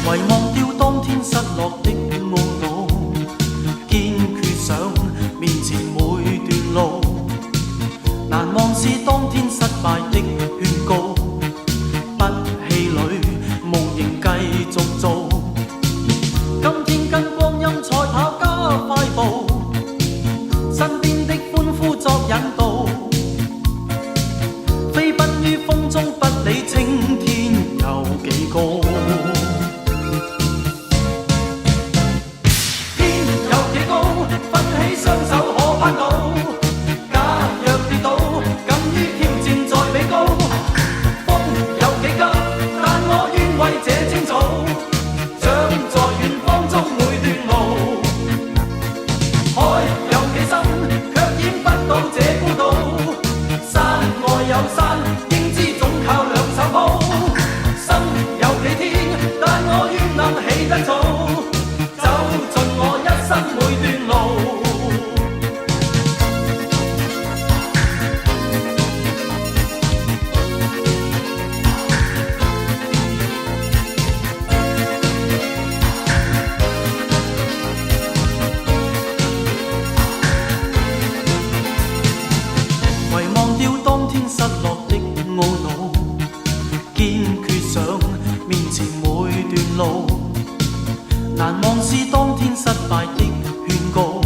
遺忘掉當天失落的懊惱，堅決想面前每段路，難忘是當天失敗的勸告，不氣餒，夢仍繼續做。今天跟光陰賽跑加快步，身邊的歡呼作引導，飛奔於風中不理青天有幾高。雙手可攀到，假若跌倒，敢於挑戰再比高。風有幾急，但我願為這青草，長在遠方中每段路。海有幾深，卻淹不到這孤島。山外有山，應知總靠兩手抱。心有幾天，但我願能起得早，走盡我一生每段路。失落的懊惱，堅決想面前每段路，難忘是當天失敗的勸告，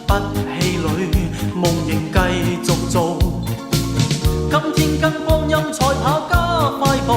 不氣餒，夢仍繼續做。今天跟光陰賽跑加快步，